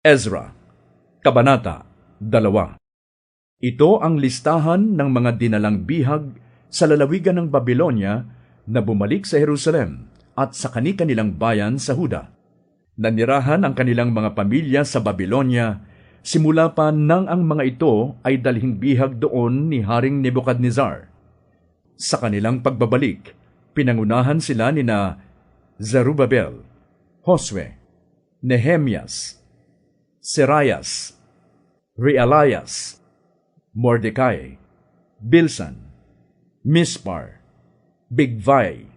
Ezra, Kabanata 2. Ito ang listahan ng mga dinalang bihag sa lalawigan ng Babylonia na bumalik sa Jerusalem at sa kani-kanilang bayan sa Huda. Nanirahan ang kanilang mga pamilya sa Babylonia simula pa nang ang mga ito ay dalhing bihag doon ni Haring Nebukadnezar. Sa kanilang pagbabalik, pinangunahan sila nina Zerubbabel, Josue, Nehemias, Seraias, Realias, Mordecai, Bilsan, Mispar, Bigvai,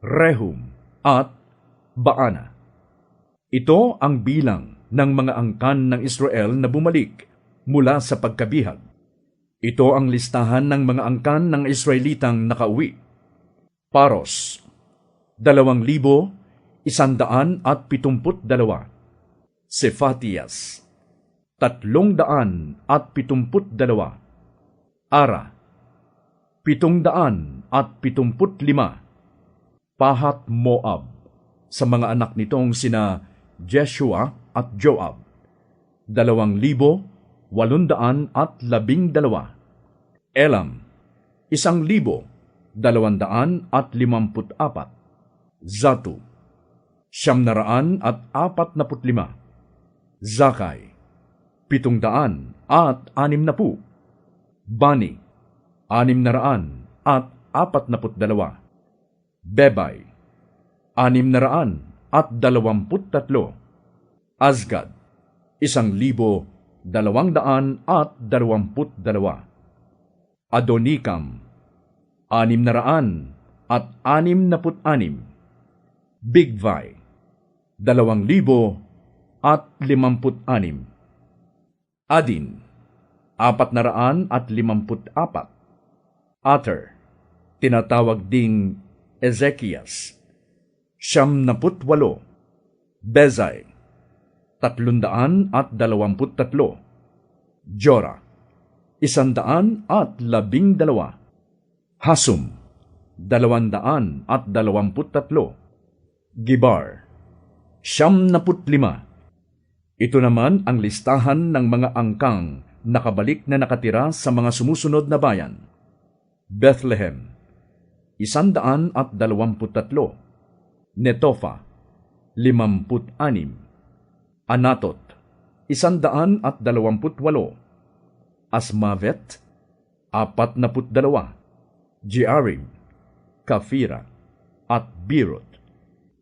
Rehum, at Baana. Ito ang bilang ng mga angkan ng Israel na bumalik mula sa pagkabihag. Ito ang listahan ng mga angkan ng Israelitang nakauwi. Paros, 2,172. Sefatias, 372. Ara, 775. Pahat Moab, sa mga anak nitong sina Jeshua at Joab, 2,812. Elam, 1,254. Zatu, 945. Zakay, 760. Bani, 642. Bebay, 623. Azgad, 1,222. Adonikam, 666. Bigvai, 2,056. Adin, 454. Ater, tinatawag ding Ezekias, 78. Bezai, 323. Jora, 112. Hasum, 223. Gibar, 75. Ito naman ang listahan ng mga angkang nakabalik na nakatira sa mga sumusunod na bayan. Bethlehem, 123. Netofa, 56. Anatot, 128. Asmavet, 42. Jearim, Kafira, at Birot,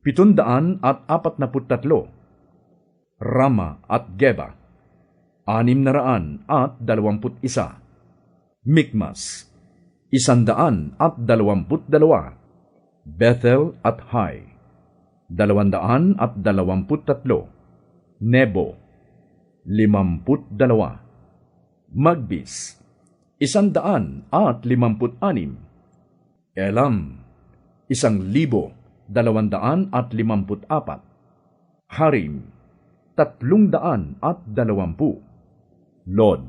743. Rama at Geba, 621. Mikmas, 122. Bethel at Hai, 223. Nebo, 52. Magbis, 156. Elam, 1,254. Harim, 320. Lod,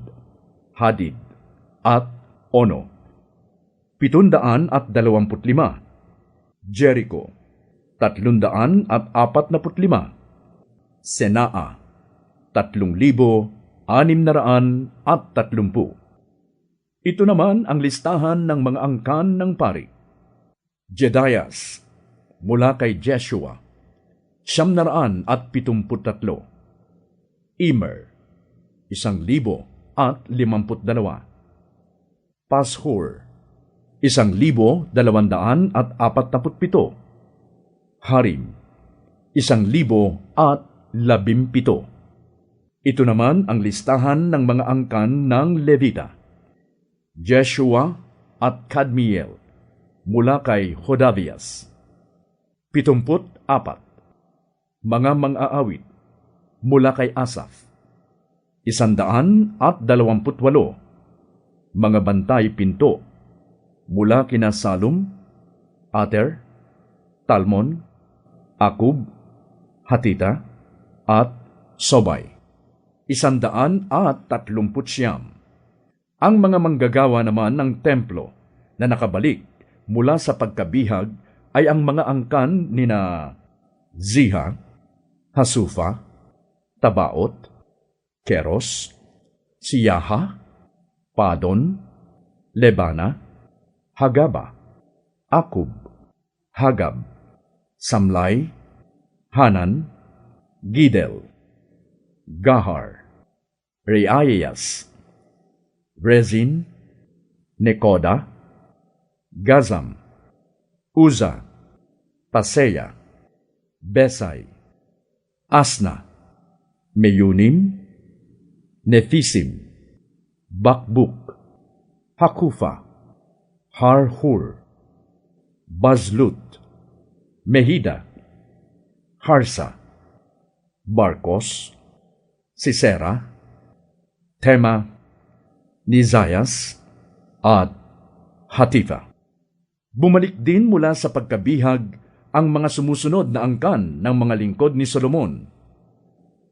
Hadid, at Ono, 725. Jericho, 345. Senaa, 3,630. Ito naman ang listahan ng mga angkan ng pari. Jedaias, mula kay Jeshua, 973. Immer, 1,052. Pashur, 1,247. Harim, 1,017. Ito naman ang listahan ng mga angkan ng Levita. Jeshua at Kadmiel, mula kay Hodavias, 74. Mga mang-aawit, mula kay Asaf, 128. Mga bantay pinto, mula kina Salum, Ater, Talmon, Akub, Hatita, at Sobay, 139. Ang mga manggagawa naman ng templo na nakabalik mula sa pagkabihag ay ang mga angkan nina Ziha, Hasufa, Tabaot, Keros, Siyaha, Padon, Lebana, Hagaba, Akub, Hagab, Samlay, Hanan, Gidel, Gahar, Reaias, Rezin, Nekoda, Gazam, Uza, Paseya, Besai, Asna, Meyunim, Nefisim, Bakbuk, Hakufa, Harhur, Bazlut, Mehida, Harsa, Barkos, Sisera, Tema, Nizayas, at Hatifa. Bumalik din mula sa pagkabihag ang mga sumusunod na angkan ng mga lingkod ni Solomon: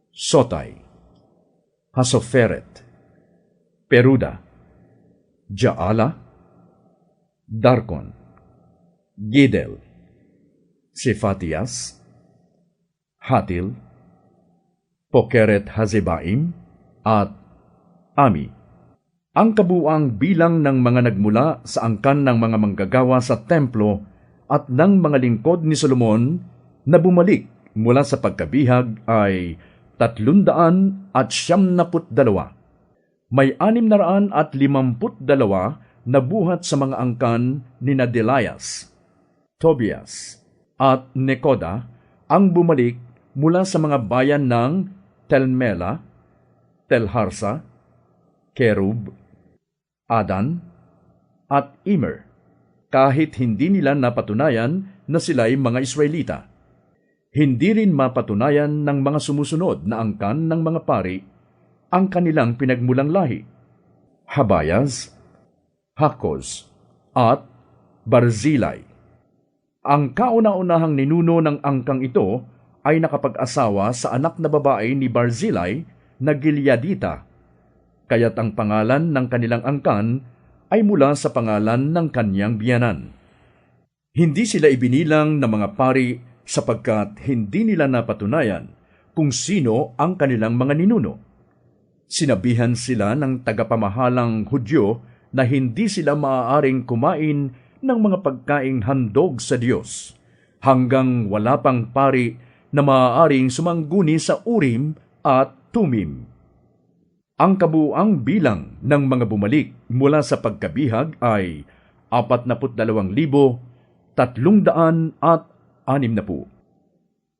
Sotay, Hasoferet, Peruda, Jaala, Darkon, Gidel, Sefatias, Hatil, Pokeret Hazebaim, at Ami. Ang kabuuang bilang ng mga nagmula sa angkan ng mga manggagawa sa templo at ng mga lingkod ni Solomon na bumalik mula sa pagkabihag ay 352. May 652 na buhat sa mga angkan ni Delias, Tobias, at Nekoda ang bumalik mula sa mga bayan ng Telmela, Telharsa, Kerub, Adan, at Immer, kahit hindi nila napatunayan na sila'y mga Israelita. Hindi rin mapatunayan ng mga sumusunod na angkan ng mga pari ang kanilang pinagmulang lahi: Habayaz, Hakos, at Barzilai. Ang kauna-unahang ninuno ng angkang ito ay nakapag-asawa sa anak na babae ni Barzilai na Gileadita, kaya't ang pangalan ng kanilang angkan ay mula sa pangalan ng kanyang biyanan. Hindi sila ibinilang na mga pari sapagkat hindi nila napatunayan kung sino ang kanilang mga ninuno. Sinabihan sila ng tagapamahalang Hudyo na hindi sila maaaring kumain ng mga pagkaing handog sa Diyos hanggang wala pang pari na maaaring sumangguni sa Urim at Tumim. Ang kabuuang bilang ng mga bumalik mula sa pagkabihag ay 42,360.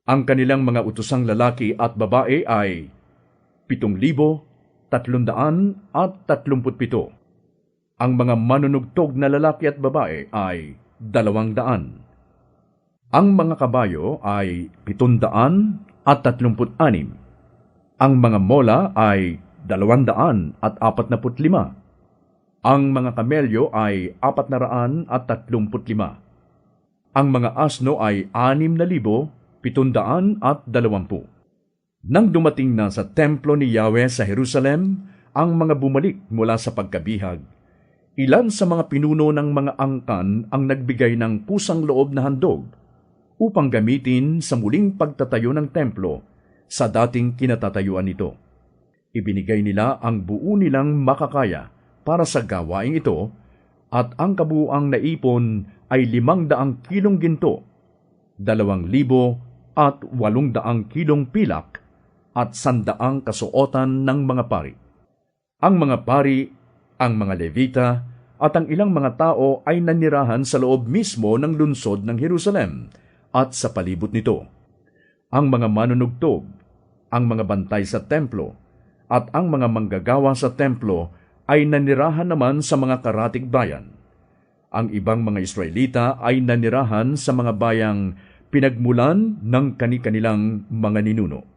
Ang kanilang mga utusang lalaki at babae ay 7,337. Ang mga manunugtog na lalaki at babae ay 200. Ang mga kabayo ay 736. Ang mga mola ay 245. Ang mga kamelyo ay 435. Ang mga asno ay 6,720. Nang dumating na sa templo ni Yahweh sa Jerusalem ang mga bumalik mula sa pagkabihag, ilan sa mga pinuno ng mga angkan ang nagbigay ng kusang loob na handog upang gamitin sa muling pagtatayo ng templo sa dating kinatatayuan nito. Ibinigay nila ang buo nilang makakaya para sa gawaing ito, at ang kabuuang naipon ay 500 kilong ginto, 2,800 kilong pilak, at 100 kasuotan ng mga pari. Ang mga pari, ang mga Levita, at ang ilang mga tao ay nanirahan sa loob mismo ng lungsod ng Jerusalem at sa palibot nito. Ang mga manunugtog, ang mga bantay sa templo, at ang mga manggagawa sa templo ay nanirahan naman sa mga karatig bayan. Ang ibang mga Israelita ay nanirahan sa mga bayang pinagmulan ng kani-kanilang mga ninuno.